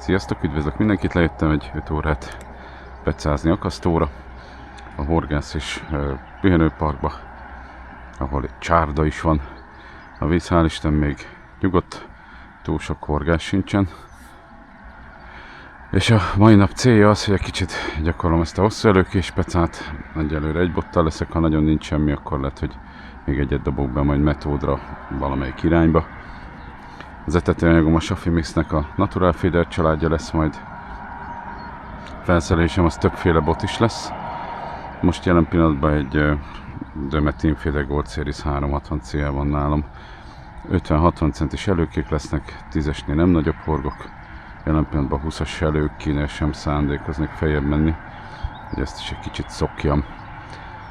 Sziasztok, üdvözlök mindenkit, lejöttem egy 5 órát pecázni akasztóra, a horgász és pihenőparkba, ahol egy csárda is van. A víz hál' Isten még nyugodt, túl sok horgás sincsen. És a mai nap célja az, hogy egy kicsit gyakorlom ezt a hosszú előkés pecát. Egyelőre egy bottal leszek, ha nagyon nincs semmi, akkor lehet, hogy még egyet dobok be majd metódra valamelyik irányba. Az etetőanyagom a Shafi Mixnek a Natural Feeder családja lesz majd. Felszerelésem az többféle bot is lesz. Most jelen pillanatban egy Döme Teamfeeder Gold Series 360 CL van nálam. 50-60 centis előkék lesznek, 10-esnél nem nagyobb horgok. Jelen pillanatban 20-as előkénél sem szándékoznék feljebb menni, hogy ezt is egy kicsit szokjam.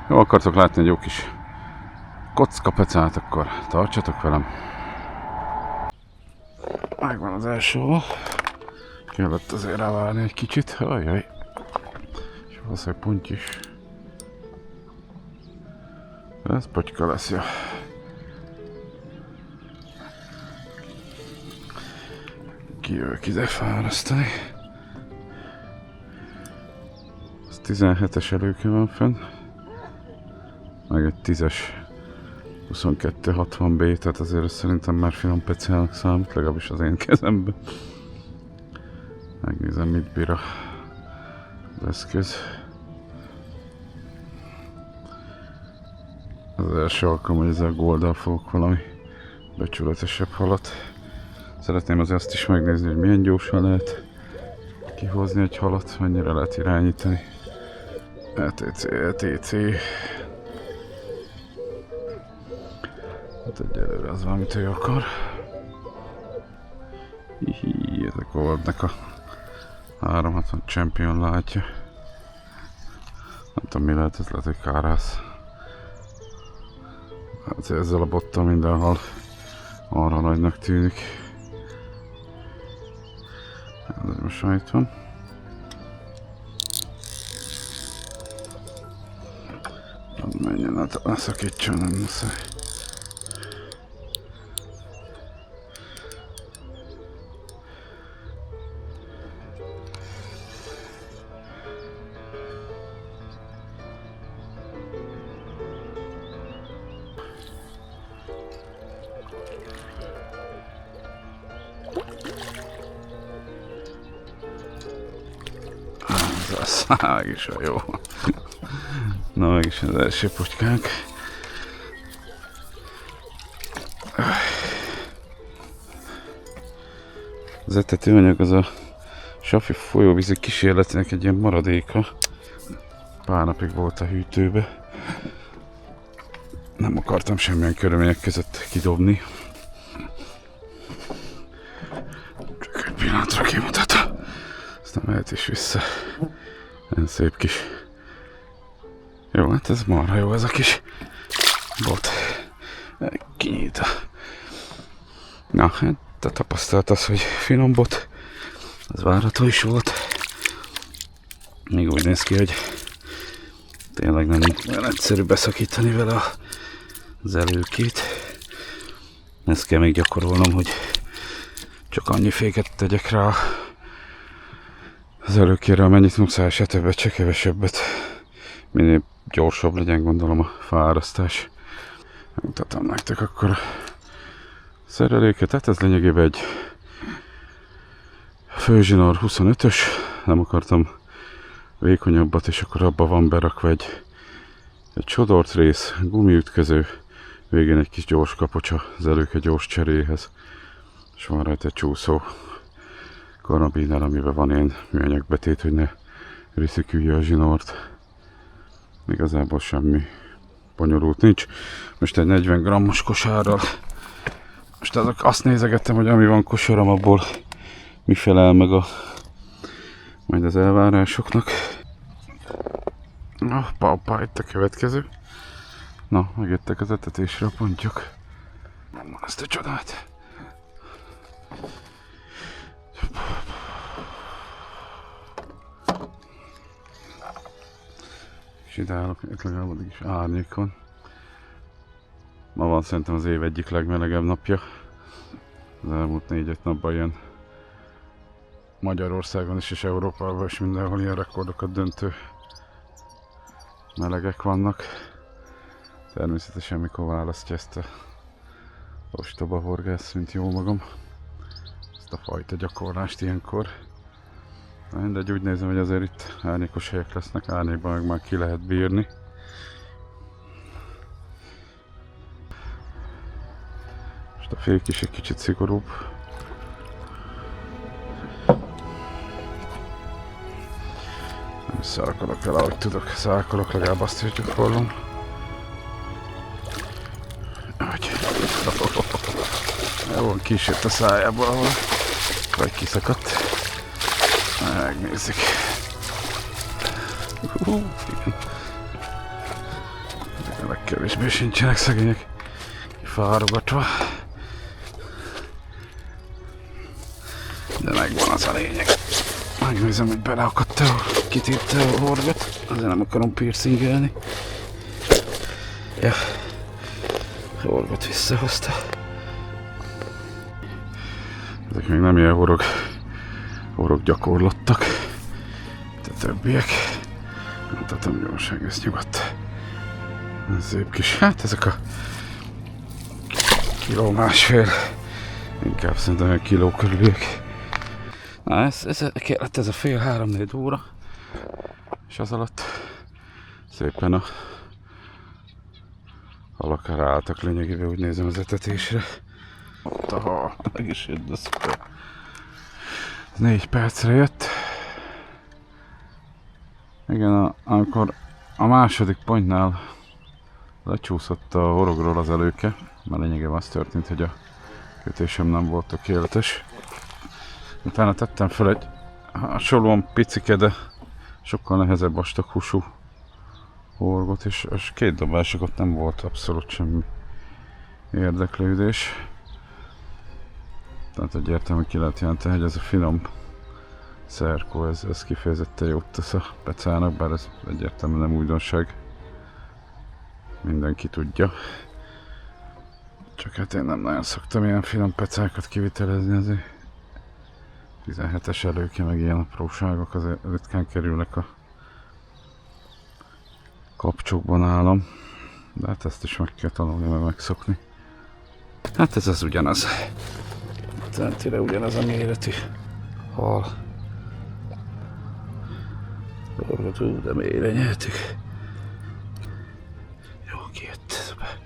Jó, akartok látni egy jó kis kocka pecát, akkor tartsatok velem! Megvan az első, kellett azért rávárni egy kicsit, ajjaj, és valószínűleg pont is. Ez pocska lesz, ja. Kijövök ide fárasztani. Az 17-es előke van fenn, meg egy 10-es 2260B, tehát azért szerintem már finom pecának számít, legalábbis az én kezemben. Megnézem, mit bír az eszköz. Az első alkalom, hogy ezzel a Golddal fogok valami becsületesebb halat. Szeretném azért azt is megnézni, hogy milyen gyorsan lehet kihozni egy halat, mennyire lehet irányítani. ETC. Hát egyelőre az valamit ő akar. Hihi, ez a Goldnek a 360 Champion látja. Nem tudom, mi lehet, ez lehet, hogy kárász. Hát ezzel a bottal mindenhol arra nagynak tűnik. Ez most már itt van. Menjen át, ne szakítson, nem muszáj. Mégis a jó. Na, mégis az első pocskánk. Az etetőanyag az a Shafi folyóvízi kísérletének egy ilyen maradéka. Pár napig volt a hűtőbe. Nem akartam semmilyen körülmények között kidobni. Csak egy pillanatra kimutatom. Aztán mehet is vissza. Ilyen szép kis... Jó, hát ez marha jó, ez a kis bot. Kinyit. Na, hát a tapasztalat az, hogy finom bot. Az várható is volt. Még úgy néz ki, hogy tényleg nem olyan egyszerű beszakítani vele az előkét. Ezt kell még gyakorolnom, hogy csak annyi féket tegyek rá az előkére, amennyit muszáj, se többet, se kevesebbet. Minél gyorsabb legyen, gondolom, a fárasztás. Mutatom nektek akkor a szereléket. Hát ez lényegében egy Fusionor 25-ös. Nem akartam vékonyabbat, és akkor abba van berakva egy sodort rész, gumiütköző, végén egy kis gyors kapocsa az előke gyors cseréhez. És van rajta egy csúszó karabiner, amiben van ilyen műanyagbetét, hogy ne riszikülje a zsinort. Igazából semmi bonyolult nincs. Most egy 40 g-os kosárral. Most azt nézegettem, hogy ami van kosaram, abból mi felel meg majd az elvárásoknak. Hoppá, itt a következő. Na, megjöttek az etetésre a pontyok. Nem van ezt a csodát. És ide állok, itt legalább addig is árnyék van. Ma van szerintem az év egyik legmelegebb napja. Az elmúlt 4-5 napban ilyen Magyarországon is és Európában is mindenhol ilyen rekordokat döntő melegek vannak. Természetesen mikor választja ezt a ostoba horgász, mint jó magam, ezt a fajta gyakorlást ilyenkor. Na mindegy, úgy nézem, hogy azért itt árnyékos helyek lesznek, árnyékban meg már ki lehet bírni. Most a fék is egy kicsit szigorúbb. Nem szálkolok el, ahogy tudok, szálkolok, legalább azt is gyakorlom. Jó, kísért a szájából, ahol vagy kiszakadt. Megnézzük. Igen. A legkevésbé sincsenek szegények kifárogatva. De megvan az a lényeg. Megnézem, hogy beleakadt-e, kitépte a horgot. Azért nem akarom piercingelni. Ja. A horgot visszahozta. Ezek még nem ilyen horog gyakorlottak. De többiek. Mutatom gyorsan, ez nyugodt. Ez szép kis, hát ezek a kiló másfél. Inkább szerintem egy kiló körüliek. Na ez kellett ez a fél 3-4 óra. És az alatt szépen a halak ráálltak lényegében, úgy nézem az etetésre. Aha, meg is jött, de szuper. 4 percre jött. Igen, amikor a második pontnál lecsúszott a horogról az előke, mert lényegében az történt, hogy a kötésem nem volt tökéletes. Utána tettem fel egy hasonlóan picike, de sokkal nehezebb vastaghúsú horgot, és 2 dobásig ott nem volt abszolút semmi érdeklődés. Tehát egyértelműen ki lehet jelenteni, hogy ez a finom szerkó, ez kifejezetten jót tesz a pecának, bár ez egyértelműen nem újdonság. Mindenki tudja. Csak hát én nem nagyon szoktam ilyen finom pecákat kivitelezni, azért 17-es előke, meg ilyen apróságok azért ritkán kerülnek a kapcsokban nálam. De hát ezt is meg kell tanulni, meg megszokni. Hát ez az ugyanaz. Centire ugyanaz a méretű hal. Horgot, de mélyre nyeltük. Jó, kijött, szuper.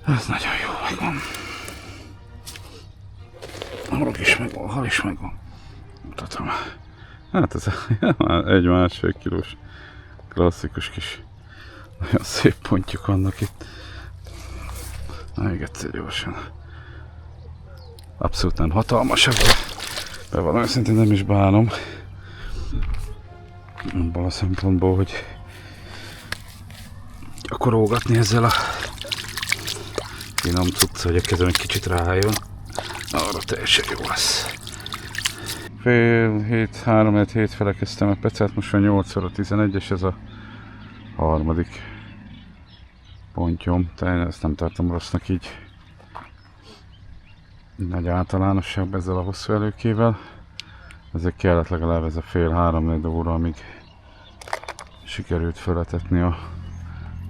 Ez nagyon jó, megvan. A horog is megvan, a hal is megvan. Mutatom. Hát ez egy 1,5 kilós klasszikus kis nagyon szép pontjuk vannak itt. Még egyszer gyorsan. Abszolút nem hatalmasak, de valami szintén nem is bánom. Abban a szempontból, hogy gyakorolgatni ezzel a finom cucca, hogy a kezem egy kicsit rájön. Arra teljesen jó lesz. Fél 7, 3-7 fele kezdtem a pecát, most van 8x11, és ez a harmadik pontyom. Tehát ezt nem tartom rossznak így. Nagy általánosságban ezzel a hosszú előkével. Ezek kellett legalább ez a fél 3-4 óra, amíg sikerült feletetni a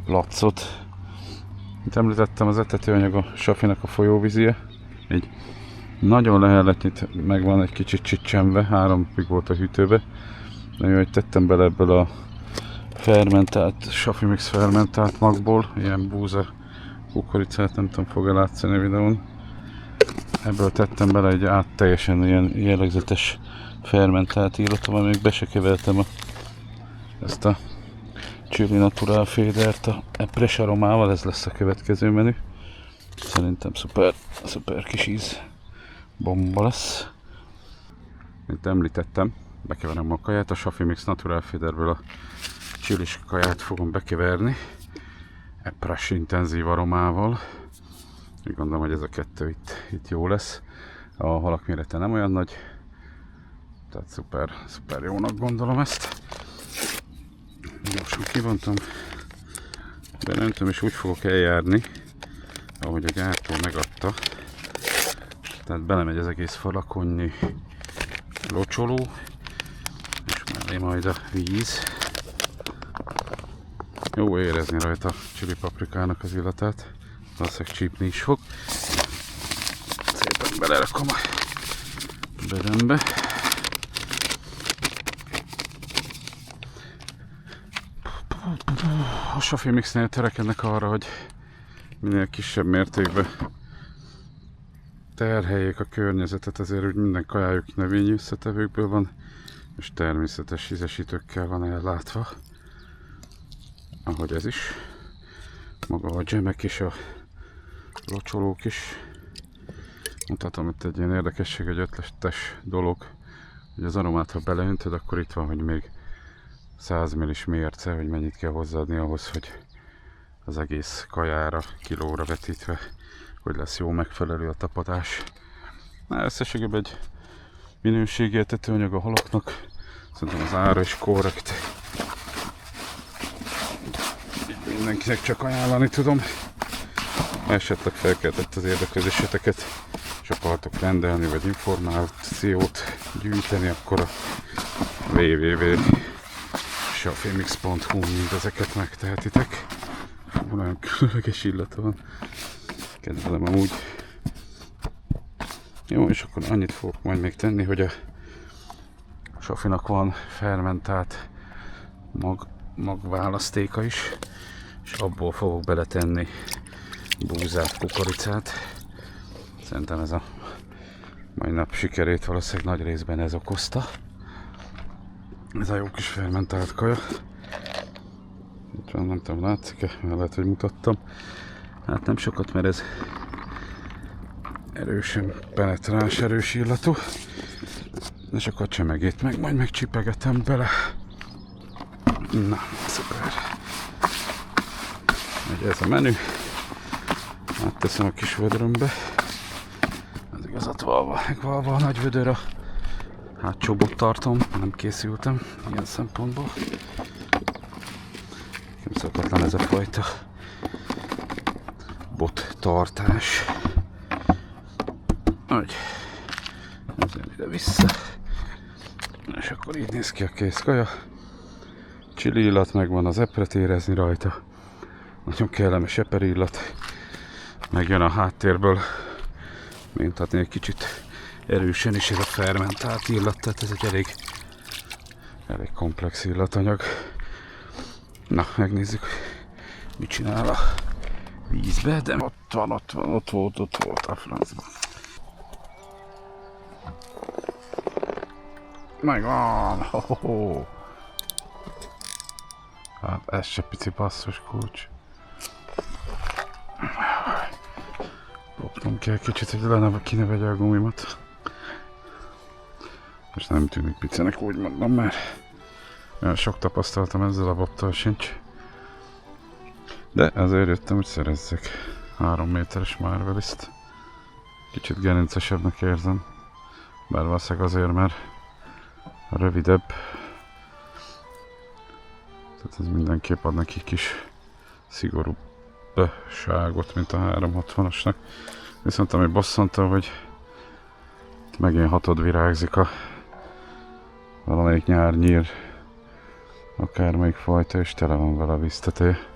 placot. Mint említettem, az etetőanyag a safinak a folyóvízie. Így nagyon lehelletnyit megvan egy kicsit csicsembe, 3 napig volt a hűtőbe. De hogy tettem bele ebből a fermentált, Safimix fermentált magból, ilyen búza kukoricát, nem tudom, fog-e látszani a videón. Ebből tettem bele egy teljesen ilyen jellegzetes fermentált íratom, még be se kevertem ezt a Chili Natural Fédert a epres aromával, ez lesz a következő menü. Szerintem szuper kis íz bomba lesz. Mint említettem, bekeverem a kaját, a Safimix Natural Féderből a chilis kaját fogom bekeverni epres intenzív aromával. Úgy gondolom, hogy ez a kettő itt jó lesz. A halak mérete nem olyan nagy, tehát szuper jónak gondolom ezt. Gyorsan kivontam, benöntöm, és úgy fogok eljárni, ahogy a gyártó megadta. Tehát belemegy az egész falakonnyi locsoló, és mellé majd a víz. Jó érezni rajta a chili paprikának az illatát, valószínűleg csípni is fog. Szépen belerakom a bedembe. A Sofimixnél törekednek arra, hogy minél kisebb mértékben terheljék a környezetet, ezért úgy minden kajájuk növényi összetevőkből van, és természetes ízesítőkkel van ellátva, ahogy ez is. Maga a dzsemek és a locsolók is. Mutatom itt egy ilyen érdekesség, egy ötletes dolog, hogy az aromát, ha beleöntöd, akkor itt van, hogy még 100 ml-s mérce, hogy mennyit kell hozzáadni ahhoz, hogy az egész kajára, kilóra vetítve, hogy lesz jó megfelelő a tapadás. Összességében egy minőségi etetőanyag a halaknak, szerintem az ára is korrekt. Mindenkinek csak ajánlani tudom. Ha esetleg felkeltett az érdeklődéseteket, és akartok rendelni, vagy információt gyűjteni, akkor a www.sofimix.hu mindezeket megtehetitek. Olyan különleges illata van. Kedvelem amúgy. Jó, és akkor annyit fogok majd még tenni, hogy a Sofinak van fermentált magválasztéka is, és abból fogok beletenni búzát, kukoricát. Szerintem ez a mai nap sikerét valószínűleg nagy részben ez okozta. Ez a jó kis fermentált kaja. Itt van, nem tudom, látszik-e? Lehet, hogy mutattam. Hát nem sokat, mert ez erősen penetráns, erős illatú. És akkor a csemegét meg majd megcsipegetem bele. Na, szuper. Ugye ez a menü. Átteszem a kis vödrömbe. Az igazat valva a nagy vödör a hátsó bottartom. Nem készültem ilyen szempontból. Nem szokatlan ez a fajta bottartás. Úgy. Ezzel ide-vissza. És akkor így néz ki a kész kaja. Chili illat megvan, az epret érezni rajta. Nagyon kellemes eper illat. Megjön a háttérből. Mintatni egy kicsit erősen is ez a fermentált illat, tehát ez egy elég komplex illatanyag. Na, megnézzük, mit csinál a vízbe, de ott volt a francban. Megvan! Ho-ho-ho. Hát ez se pici basszus kulcs. Lopnom kell kicsit, hogy ki ne vegye a gumimat. És nem tűnik picinek, úgy mondom, mert olyan sok tapasztaltam ezzel a bobtal sincs. De azért jöttem, hogy szerezzek 3 méteres Marveliszt. Kicsit gerincesebbnek érzem. Bár valószínűleg azért, mert rövidebb. Tehát ez mindenképp ad neki kis szigorúbbságot, mint a 360-asnak. Viszont ami bosszantam, hogy megint hatod virágzik a valamelyik nyárnyír, akármelyik fajta, és tele van vele a víztetéje.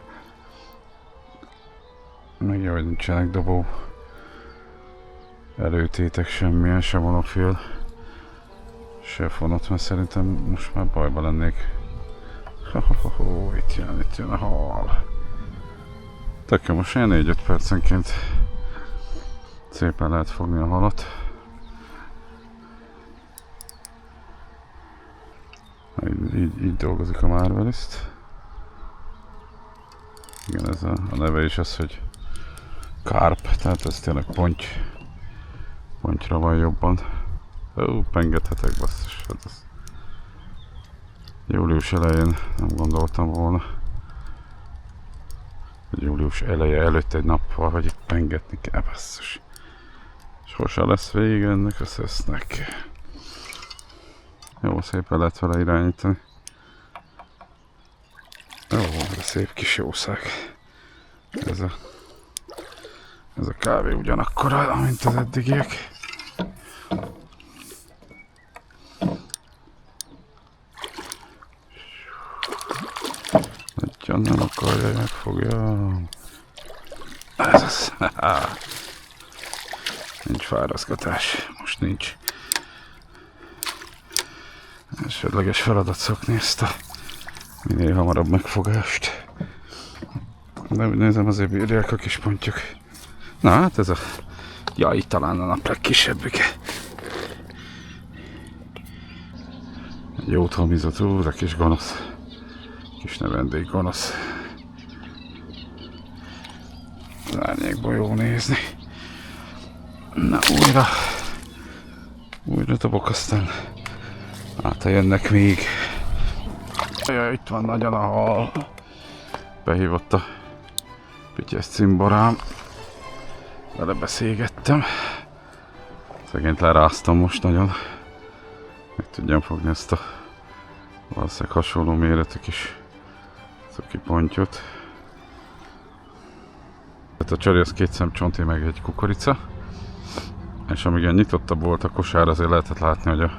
Meg jó, hogy nincsenek dobó előtétek, semmilyen, se monofil, se fonott, mert szerintem most már bajba lennék. Itt jön a hal. Tök jó, most ilyen 4-5 percenként szépen lehet fogni a halat. Így dolgozik a Marvelist. Igen, ez a neve is az, hogy carp, tehát ez tényleg pontyra van jobban. Pengethetek, basszus, hát ez július elején nem gondoltam volna, hogy július eleje előtt egy nappal, hogy itt pengetni kell, basszus. Sose lesz vége ennek a szesznek. Jó, szépen lehet vele irányítani. Jó, de szép kis jószág. Ez a kávé ugyanakkora, mint az eddigiek. akarja, hogy megfogja. Ez az. Nincs fárazgatás. Most nincs. Elsődleges feladat szokni ezt a minél hamarabb megfogást. De úgy nézem, azért bírják a kis pontyok. Na hát ez a... Ja, itt talán a nap legkisebbike. Egy jót homizott, de kis gonosz. Kis növendék gonosz. Az árnyékból jó nézni. Na újra dobok, aztán jönnek még. Jaj, itt van nagyon a hal. Behívott a pityes cimborám. Vele beszélgettem. Szegényt leráztam most nagyon. Meg tudjam fogni ezt a valószínűleg hasonló méretű kis cuki pontyot. Tehát a csari az 2 szemcsonti meg egy kukorica. És amíg nyitottabb volt a kosár, azért lehetett látni, hogy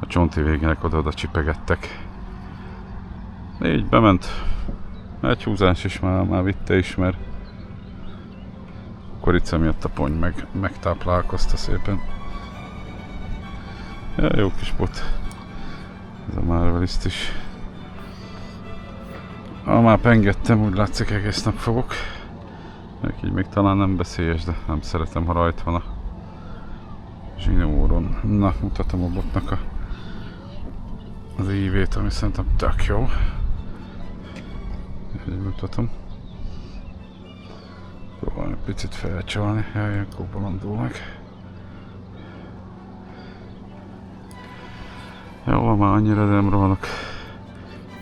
a csonti végének oda-oda csipegettek. Így bement. Egy húzás is már vitte is, mert kukorica miatt a ponty megtáplálkozta szépen. Ja, jó kis bot. Ez a Marveliszt is. Már pengettem, úgy látszik egész nap fogok. Így még talán nem beszélyes, de nem szeretem, ha rajta van a zsinóron. Na, mutatom a botnak az ívét, ami szerintem tök jó. Így mutatom. Próbálom egy picit felcsalni, ilyenkor bolondul meg. Jó, már annyira nem rohanok.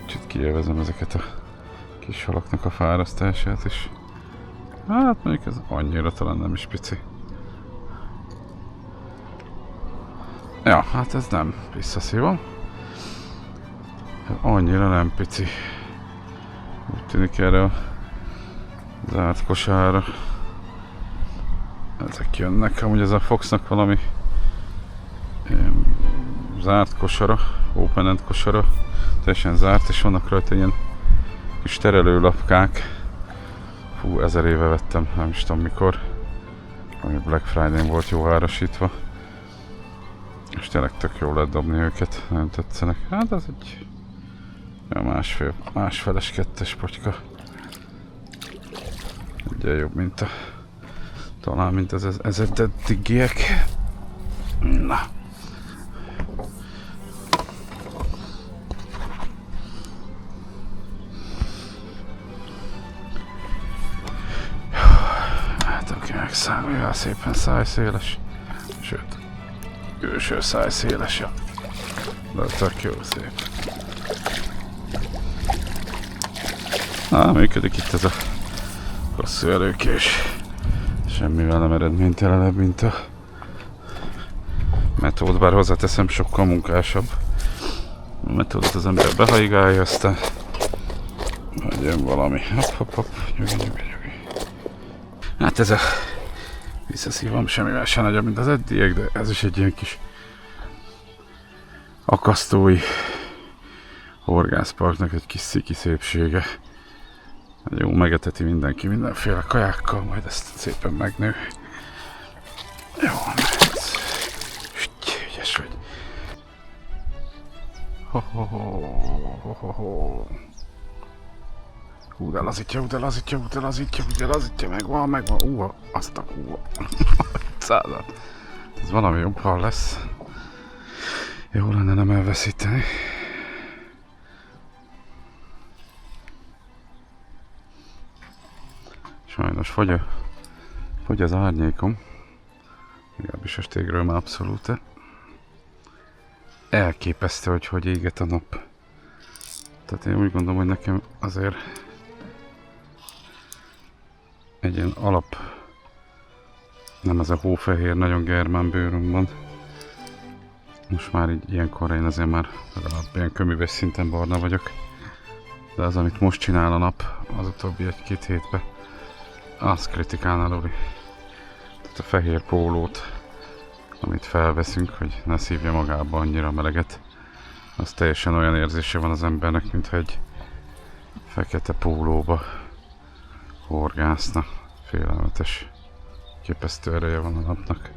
Kicsit kielvezem ezeket a kis halaknak a fárasztását is. Hát mondjuk ez annyira talán nem is pici. Ja, hát ez nem visszaszívom. Annyira nem pici. Úgy tűnik erre a zárt kosárra. Ezek jönnek, amúgy ez a Foxnak valami zárt kosara, open-end kosara, teljesen zárt, és vannak rajta ilyen kis terelőlapkák. Fú, 1000 éve vettem, nem is tudom mikor. Ami Black Friday-n volt jó árasítva. És tényleg tök jó lehet dobni őket, nagyon tetszenek. Hát ez egy másfeles kettes potyka. Ugye jobb, mint talán mint az eddigiek. Na. Hát aki megszámolja, szépen szájszéles. Sőt, külső szájszéles. De tök jó szép. Működik itt ez a hosszú előkés. Semmivel nem eredménytelenebb, mint a metód, bár hozzáteszem, sokkal munkásabb. A metódot az ember behajigálja, aztán majd jön valami. Hopp, nyugi. Hát ez a visszaszívom semmivel sem nagyobb, mint az eddiek, de ez is egy ilyen kis akasztói horgászparknak egy kis sziki szépsége. Jó, megeteti mindenki mindenféle kajákkal, majd ezt szépen megnő. Jó, ügyes vagy. Hú, de lazítja, megvan. Azt a kúva. Százat. Ez valami jobb hal lesz. Jó lenne nem elveszíteni. Sajnos fogy az árnyékom. Legalábbis a stégről már abszolút. Elképesztő, hogy éget a nap. Tehát én úgy gondolom, hogy nekem azért egy ilyen alap, nem ez a hófehér, nagyon germán bőröm van. Most már így ilyenkor én azért már legalább ilyen köműves szinten barna vagyok. De az, amit most csinál a nap, az utóbbi 1-2 hétben, az kritikán aluli. Tehát a fehér pólót, amit felveszünk, hogy ne szívja magába annyira meleget, az teljesen olyan érzése van az embernek, mintha egy fekete pólóba horgászna. Félelmetes. Képesztő ereje van a napnak.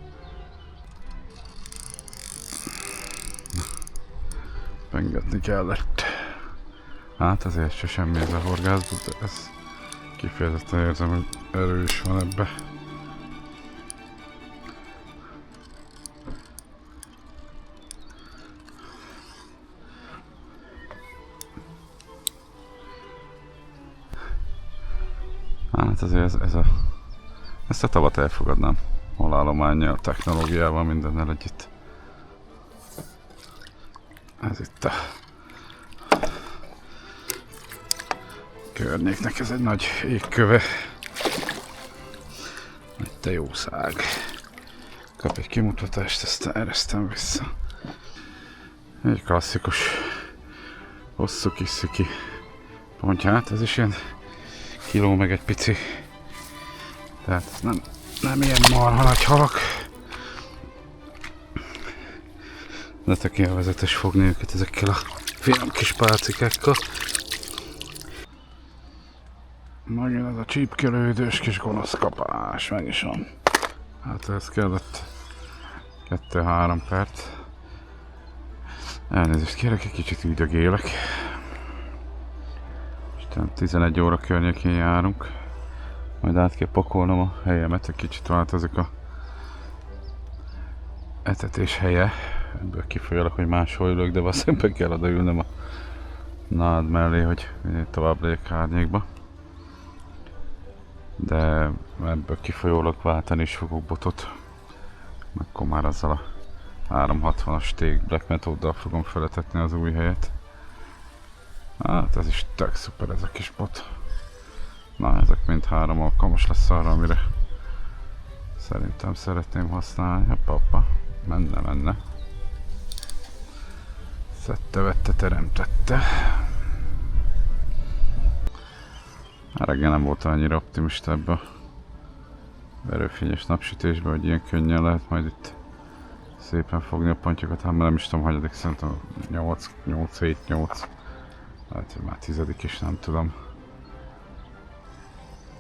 Pengetni kellett. Hát azért se semmi ez a horgászból, de ez kifejezetten érzem, hogy erő is van ebbe. Hát azért ezt a tavat elfogadnám. Halállománnyal, technológiával, mindennel együtt. Ez itt a környéknek, ez egy nagy égköve. Itt a jószág. Kap egy kimutatást, aztán eresztem vissza. Egy klasszikus hosszú kis sziki pontja, hát ez is ilyen kiló meg egy pici. Tehát ez nem ilyen marha nagy halak. De tök élvezetes fogni őket ezekkel a finom kis pálcikákkal. Megint ez a csípkelődős kis gonosz kapás, meg is van. Hát ez kellett 2-3 perc. Elnézést kérek, egy kicsit ügyögélek. Isten 11 óra környékén járunk. Majd át kell pakolnom a helyemet, egy kicsit változik a etetés helye. Ebből kifolyólag, hogy máshol ülök, de valószínűleg kell odaülnöm a nád mellé, hogy tovább legyek árnyékba. De ebből kifolyólag váltani is fogok botot. Akkor már azzal a 360-as Take Black Methoddal fogom feletetni az új helyet. Hát ez is tök szuper ez a kis bot. Na, ezek mind 3 alkalmas lesz arra, amire szerintem szeretném használni. Hoppá, menne. Szedte, vette, teremtette. Reggel nem volt annyira optimista ebbe a erőfényes napsütésbe, hogy ilyen könnyen lehet majd itt szépen fogni a pontyokat. Hát nem is tudom, hanyadik, szerintem 8-7-8. Lehet, hogy már 10. is, nem tudom.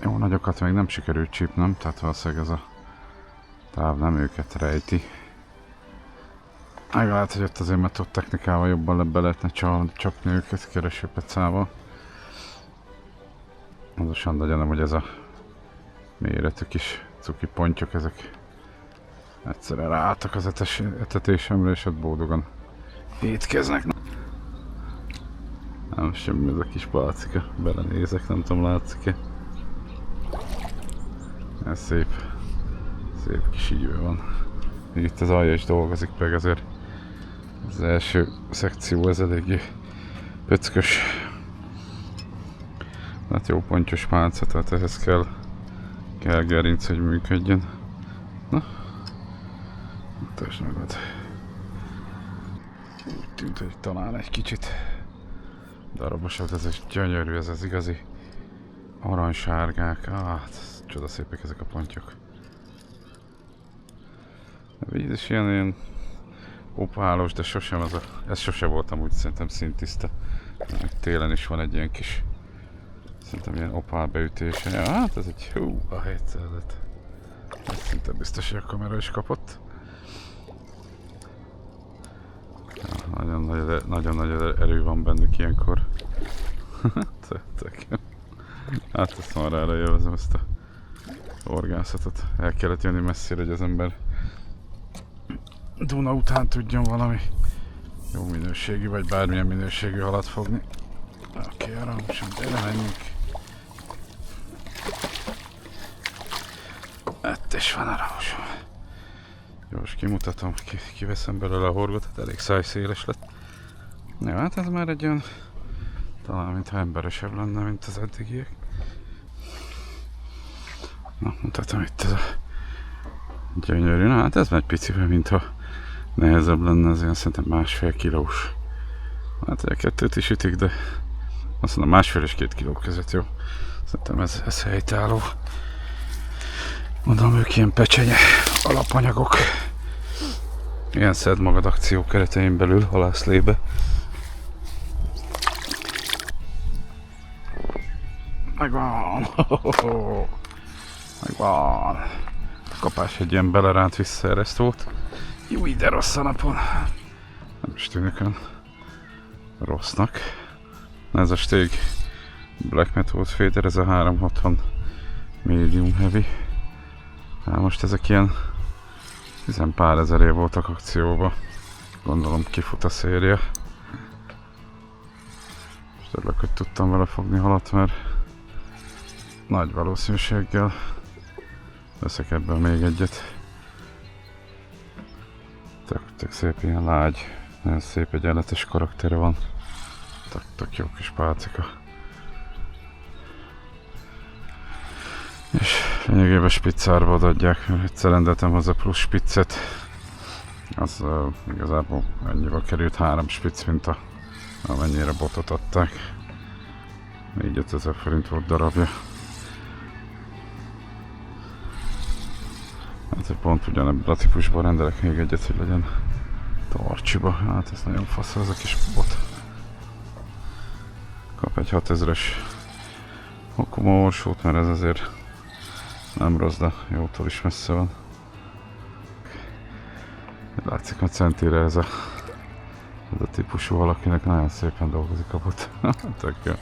Jó, nagyokat még nem sikerült csípnem, tehát valószínűleg ez a táv nem őket rejti. Meg lehet, hogy ott azért metód technikával jobban be lehetne csapni őket keresőpecával. Azosan legyen, hogy ez a méretű kis cuki pontyok, ezek egyszerre ráálltak az etetésemre, és ott boldogan étkeznek. Nem semmi, ez a kis pálcika, belenézek, nem tudom, látszik-e. Ez szép kis ívő van. Még itt az alja is dolgozik meg, azért az első szekció ez eléggé pöckös. Hát jó pontyos pálca, tehát ehhez kell gerinc, hogy működjön. Na, mutasd magad. Úgy tűnt, hogy talán egy kicsit darabosabb, ez egy gyönyörű, ez az igazi aranysárgák. Hát, csodaszépek ezek a pontyok. A víz is ilyen opálos, de sosem ez sose voltam úgy, szerintem színtiszta. Télen is van egy ilyen kis, szerintem ilyen opál beütése. Ja, hát ez egy a 700-et. Ez szinte biztos, hogy a kamera is kapott. Ja, nagyon nagy erő van bennük ilyenkor. Hát ezt már erre élvezem, ezt a horgászatot. El kellett jönni messzire, hogy az ember Duna után tudjon valami jó minőségű, vagy bármilyen minőségű halat fogni. Oké, aranyosan, gyere, menjünk. Itt is van aranyosom. Jó, most kimutatom, kiveszem belőle a horgot, hát elég szájszéles lett. Ja, hát ez már egy olyan, talán mintha emberesebb lenne, mint az eddigiek. Na, mutatom itt ez a gyönyörű. Na, hát ez már egy picivel, mintha nehezebb lenne, az ilyen szerintem 1,5 kilós. Hát a 2-t is ütik, de azt mondom 1,5 és 2 kiló között, jó. Szerintem ez helytálló. Mondom, ők ilyen pecsenye alapanyagok. Ilyen szed magad akció keretein belül halászlébe. Megvan! Megvan! A kapás egy ilyen beleránt visszaereszt volt. Jó, ide rossz a napon. Nem is tűnik olyan rossznak. Ez a stég Black Metal Fader, ez a 360 Medium Heavy. Hát most ezek ilyen 10 pár ezeré voltak akcióba. Gondolom kifut a széria. És örülök, hogy tudtam vele fogni halat, mert nagy valószínűséggel veszek ebből még egyet. Tök szép, ilyen lágy, nagyon szép egyenletes karaktere van. Tök jó kis pálcika. És lényegében spiccárba adják, mert egyszer rendeltem hozzá plusz spiccet. Az igazából annyiba került 3 spicc, mint amennyire botot adták. 4000 forint volt darabja. Hát pont ugyanebben a típusban rendelek még egyet, hogy legyen torcsiba. Hát ez nagyon fasz az a kis bot. Kap egy 6000-es Okuma orsót, mert ez azért nem rossz, de jótól is messze van. Látszik a centire ez a típusú valakinek nagyon szépen dolgozik a bot. Tök jó.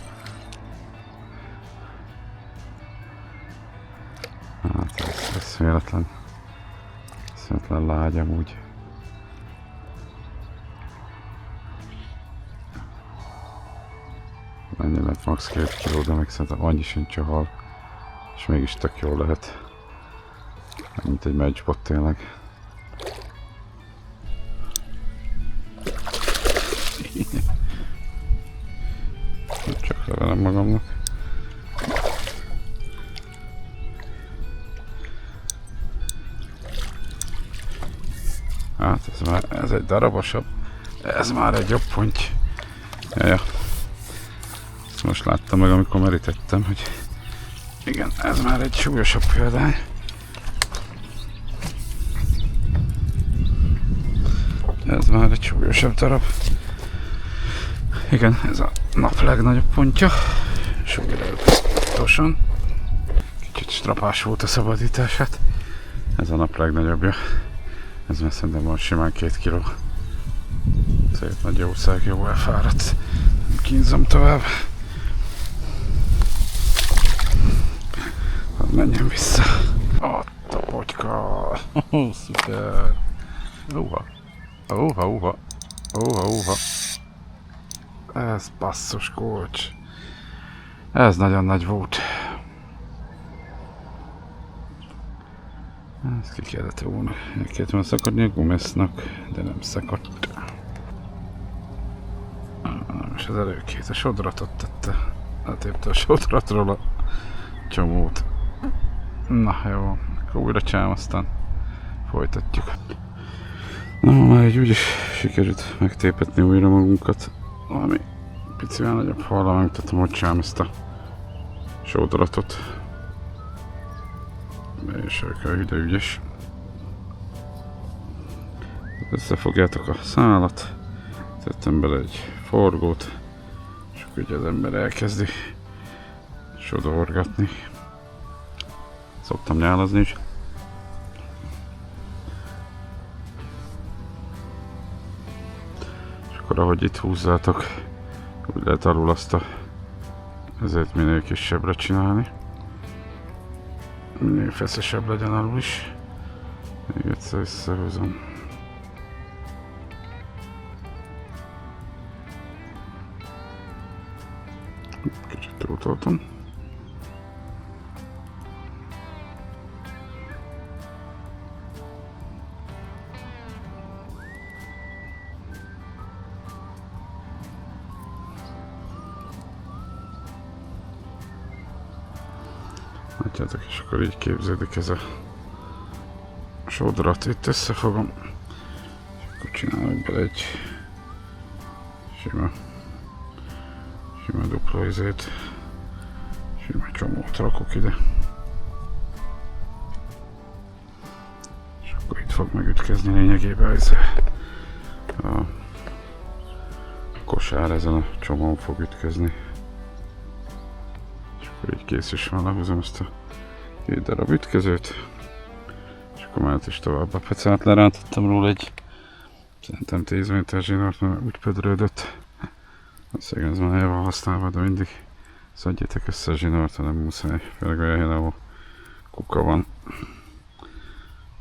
Hát ez eszméletlen lágy amúgy. Mennyi lett max 2 kiló, de meg szerintem annyi sincs a hal. És mégis tök jól lehet. Mint egy matchbot tényleg. Csak levelem magamnak. Hát ez egy darabosabb. Ez már egy jobb ponty. Jaja. Ezt most láttam meg, amikor merítettem, hogy igen, ez már egy súlyosabb példány. Ez már egy súlyosabb darab. Igen, ez a nap legnagyobb pontja. Súlyra kicsit strapás volt a szabadítását. Ez a nap legnagyobbja. Ez már szerintem van simán 2 kiló. Szép nagy jószág, jó elfáradt. Nem kínzom tovább. Hadd menjen vissza. Ott a potyka. Szuper. Óha. Ez basszus kulcs. Ez nagyon nagy volt. Ezt ki kellett volna. El kellett volna szakadni a gumisznak, de nem szakadt. És az előkét a sodratot tette. Letépte a sodratról a csomót. Na jó, akkor újra csinálom, aztán folytatjuk. Na, már így úgyis sikerült megtépetni újra magunkat. Valami picivel nagyobb hallal megmutatom, hogy csinálom ezt a sodratot. És ők ide ügyes. Összefogjátok a szálat, tettem bele egy forgót, és akkor ugye az ember elkezdi sodorgatni. Szoktam nyálazni is. És akkor ahogy itt húzzátok, úgy lehet alul azt ezért minél kisebbre csinálni. Minél feszesebb legyen alul is. Még egyszer összehúzom. Kicsit túltoltam. Látjátok, és akkor így képződik ez a sodrat. Itt összefogom, és akkor csinálok bele egy sima dupla izét, sima csomót rakok ide. És akkor itt fog megütkezni lényegében ez a kosár, ezen a csomón fog ütkezni. És Így kész is van, lehúzom ezt a 2 darab ütközőt. És akkor mehet is tovább. A pecát lerántottam róla egy szerintem 10 méter zsinort, mert úgy pödrődött. Szegény ez már el van használva, de mindig szedjétek össze a zsinort, nem muszáj. Főleg olyan helyen, ahol kuka van.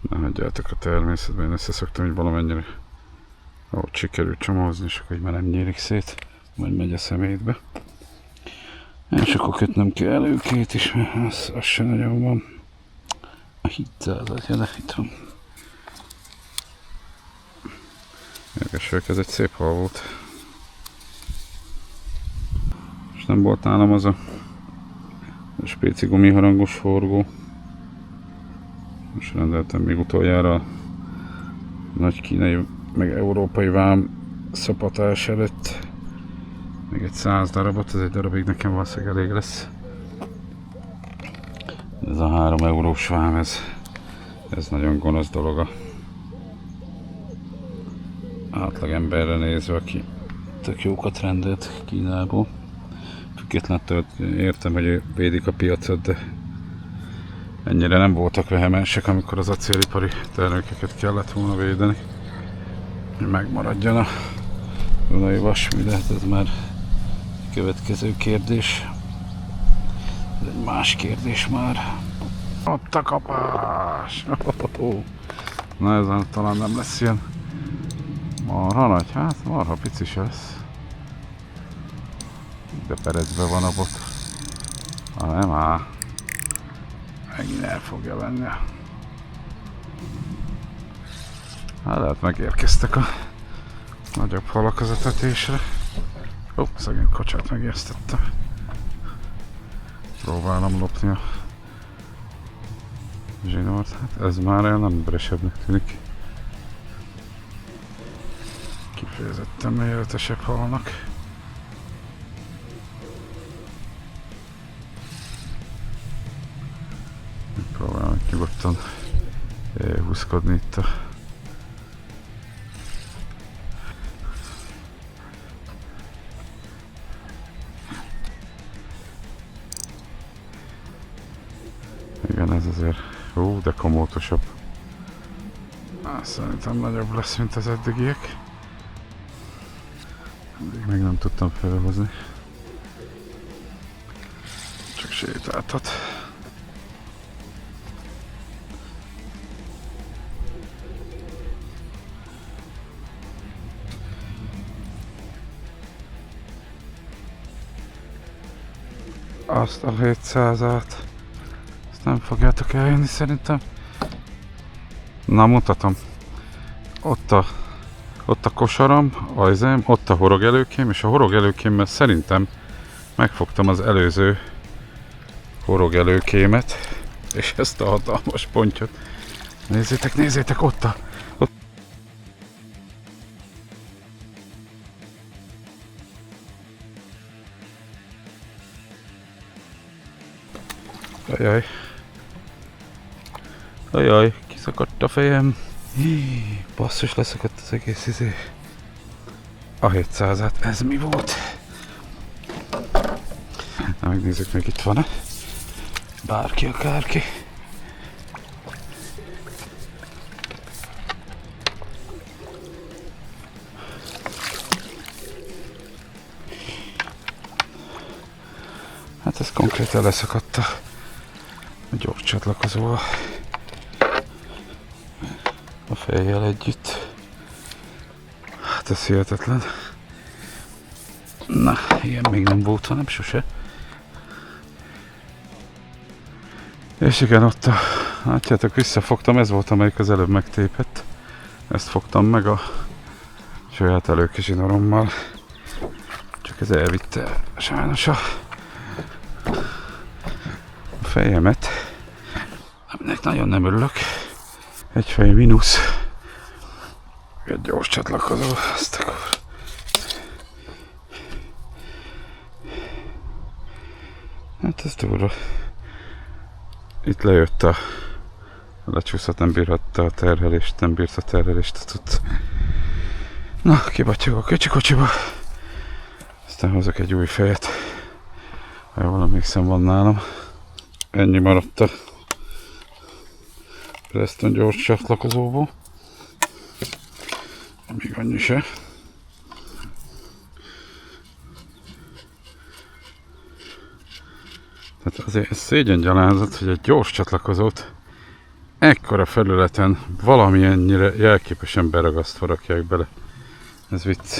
Ne hagyjátok a természetben, én összeszoktam így valamennyire, ahogy sikerült csomózni, és akkor így már nem nyílik szét, majd megy a szemétbe. És akkor kötnöm kell őkét is, mert az se nagyon van. A hittázat, de itt van. Érdekesek, ez egy szép hal volt. És nem volt nálam az a spéci gumiharangos forgó. Most rendeltem még utoljára a nagy kínai, meg európai vám szapatás előtt. Még egy 100 darabot, ez egy darabig nekem valószínűleg elég lesz. Ez a 3 eurós vám, ez nagyon gonosz dolog a átlagemberre nézve, aki tök jókat rendelt Kínából. Függetlenül értem, hogy védik a piacot, de ennyire nem voltak vehemensek, amikor az acélipari termékeket kellett volna védeni, hogy megmaradjon a dunai vasmű, de hát ez már következő kérdés. Ez egy más kérdés már. Ott a kapás! Na ezen talán nem lesz ilyen marha nagy, hát marha pici se lesz. De perecbe van a bot. Ha nem áll. Megint el fogja venni. Hát lehet megérkeztek a nagyobb halak az etetésre. Ó, szegény kocsát megijesztettem. Próbálom lopni a zsinort. Hát ez már olyan nem bresebbnek tűnik. Kifejezetten méretesebb halnak. Próbálom nyugodtan húzkodni itt a igen, ez azért de komótosabb. Szerintem nagyobb lesz, mint az eddigiek. Eddig még nem tudtam felhozni. Csak sétáltat. Azt a 700-át azt nem fogjátok eljönni szerintem. Na mutatom. Ott a kosaram, ajzem, ott a horogelőkém, és a horogelőkémmel szerintem megfogtam az előző horogelőkémet, és ezt a hatalmas pontyot. Nézzétek, ott. Ajaj, kiszakadt a fejem. Basszus, leszakadt az egész izé. A 700-át, ez mi volt? Na, megnézzük, még itt van-e. Bárki, akárki. Hát ez konkrétan leszakadt a gyors csatlakozóval. A fejjel együtt. Hát ez hihetetlen. Na, ilyen még nem volt, hanem sose. És igen, ott látjátok, visszafogtam, ez volt, amelyik az előbb megtépett. Ezt fogtam meg a saját előkezsinorommal. Csak ez elvitte sajnos a fejemet. Aminek nagyon nem örülök. Egy fej mínusz. Egy gyors csatlakozó. Azt akkor... Hát ez durva. Itt lejött a lecsúszott, nem bírhatta a terhelést, nem bírt a terhelést a cucc. Na, kibatyog a kocsiba. Aztán hozok egy új fejet. Ha jól emlékszem, van nálam. Ennyi maradt a Preston gyors csatlakozóból. Még annyi se. Tehát azért szégyengyalázat, hogy egy gyors csatlakozót ekkora felületen valamilyennyire jelképesen beragasztva rakják bele. Ez vicc.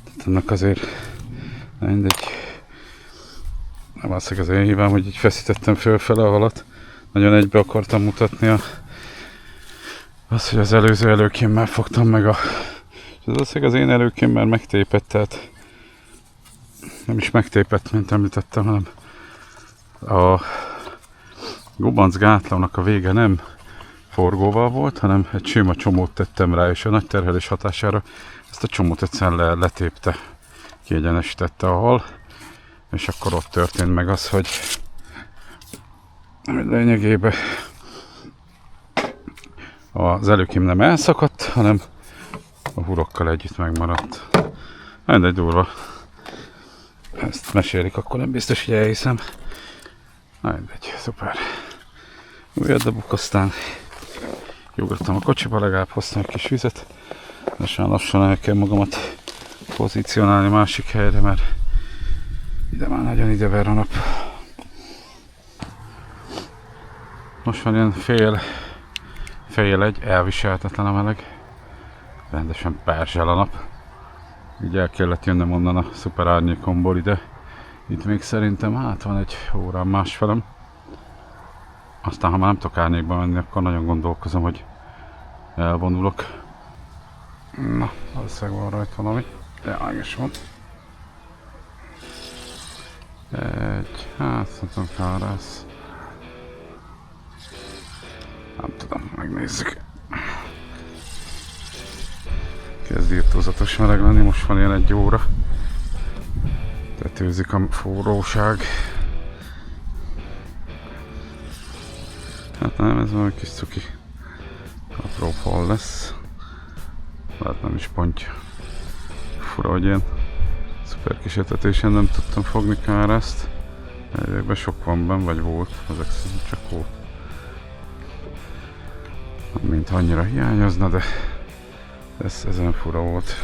Tehát annak azért mindegy. Nem az én hibám, hogy így feszítettem fölfele a halat. Nagyon egybe akartam mutatni az, hogy az előző előkémmel fogtam meg és az én előkémmel megtépett, tehát nem is megtépett, mint említettem, hanem a gubanc gátlónak a vége nem forgóval volt, hanem egy sima csomót tettem rá, és a nagy terhelés hatására ezt a csomót egyszerűen letépte, kiegyenesítette a hal, és akkor ott történt meg az, hogy lényegében az előkém nem elszakadt, hanem a hurokkal együtt megmaradt. Mindegy, durva. Ezt mesélik, akkor nem biztos, hogy elhiszem. Mindegy, szuper. Újat dobok, aztán kiugrottam a kocsiba, legalább hoztam egy kis vizet. Lassan el kell magamat pozícionálni másik helyre, mert ide már nagyon idever a nap. Most van ilyen fél egy, elviselhetetlen a meleg. Rendesen perzsel a nap. Így el kellett jönnöm onnan a szuper árnyékomból ide. Itt még szerintem hát van egy órán másfelem. Aztán ha már nem tudok árnyékba menni, akkor nagyon gondolkozom, hogy elvonulok. Na, valószínűleg van rajta valami. Tényleges van. Hát szerintem kárász. Nem tudom, megnézzük. Kezd írtózatos meleg lenni, most van ilyen 1 óra. Tetőzik a forróság. Hát nem, ez valami kis cuki. Apró fal lesz. Hát nem is pontja. Fura, hogy ilyen szuper kis etetésen nem tudtam fogni kárászt. Egyébben sok van benn, vagy volt, ezek szerint csak volt. Mint annyira hiányozna, de ezen fura volt.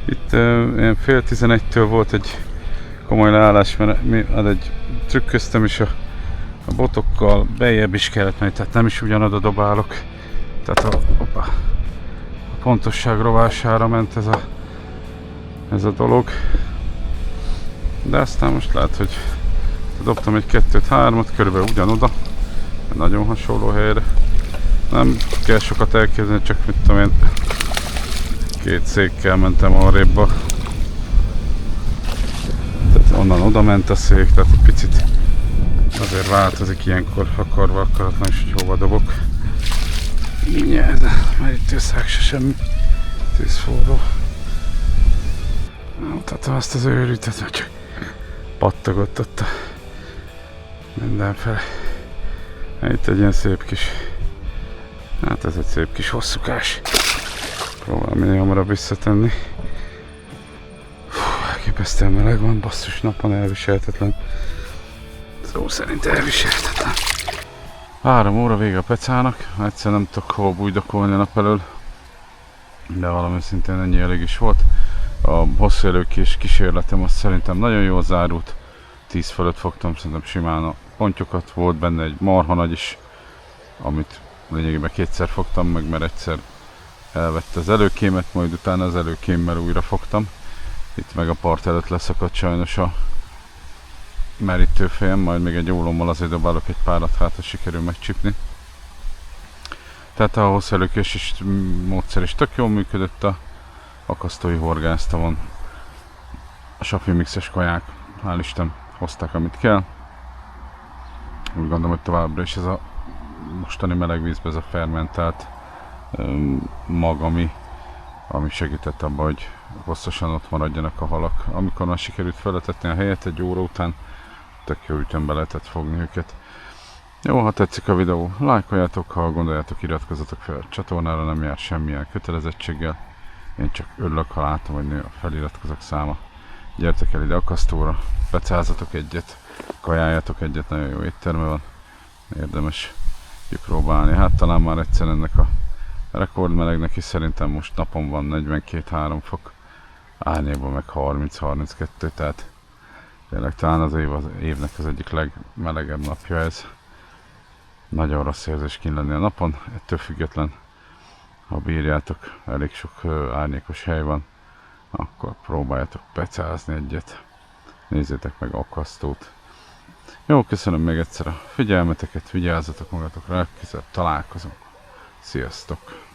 Itt ilyen fél 11-től volt egy komoly leállás, mert egy trükköztem, és a botokkal beljebb is kellett menni, tehát nem is ugyanoda dobálok. Tehát a pontosság rovására ment ez a dolog. De aztán most lehet, hogy dobtam egy 2-3-at, körülbelül ugyanoda, nagyon hasonló helyre. Nem kell sokat elképzelni, csak mit tudom én, 2 székkel mentem arrébbba. Tehát onnan oda ment a szék, tehát egy picit azért változik ilyenkor, akarva akaratlan is, hogy hova dobok. Mindjárt, mert itt összeág se semmi, tűzforró. Mutatom azt az őrűtet, hogy csak pattogott ott mindenfele. Itt egy ilyen szép kis, hát ez egy szép kis hosszúkás. Próbálom minél hamarabb visszatenni. Elképesztően meleg van, basszus, napon elviselhetetlen. Szó szerint elviselhetetlen. 3 óra vége a pecának, egyszer nem tudok hova bújdokolni a nap elől, de valami szintén ennyi elég is volt. A hosszú előkés kísérletem azt szerintem nagyon jól zárult. 10 fölött fogtam szerintem simán a pontyokat, volt benne egy marha nagy is, amit lényegében 2-szer fogtam meg, mert egyszer elvette az előkémet, majd utána az előkémmel újra fogtam. Itt meg a part előtt leszakadt sajnos a merítőfejem, majd még egy ólommal azért dobálok egy párat, hát ha sikerül megcsipni. Tehát a hosszú előkés módszer is tök jól működött, a akasztói horgásztavon. A sapi mixes kaják, hál' Isten, hozták amit kell. Úgy gondolom, hogy továbbra is ez a mostani meleg vízbe ez a fermentált mag, ami segített abban, hogy hosszasan ott maradjanak a halak. Amikor már sikerült feletetni a helyet, 1 óra után tök jó ütembe lehetett fogni őket. Jó, ha tetszik a videó, lájkoljátok, ha gondoljátok, iratkozzatok fel a csatornára, nem jár semmilyen kötelezettséggel. Én csak örülök, ha látom, hogy nő a feliratkozók száma. Gyertek el ide akasztóra, becázatok egyet, kajáljatok egyet, nagyon jó étterme van. Érdemes kipróbálni. Hát talán már egyszer ennek a rekordmelegnek is szerintem most napon van 42-3 fok. Árnyékban meg 30-32, tehát tényleg talán az évnek az egyik legmelegebb napja ez. Nagyon rossz érzés kint lenni a napon, ettől független, ha bírjátok, elég sok árnyékos hely van, akkor próbáljátok becázni egyet, nézzétek meg akasztót. Jó, köszönöm még egyszer a figyelmeteket, vigyázzatok magatokra, legközelebb találkozunk. Sziasztok!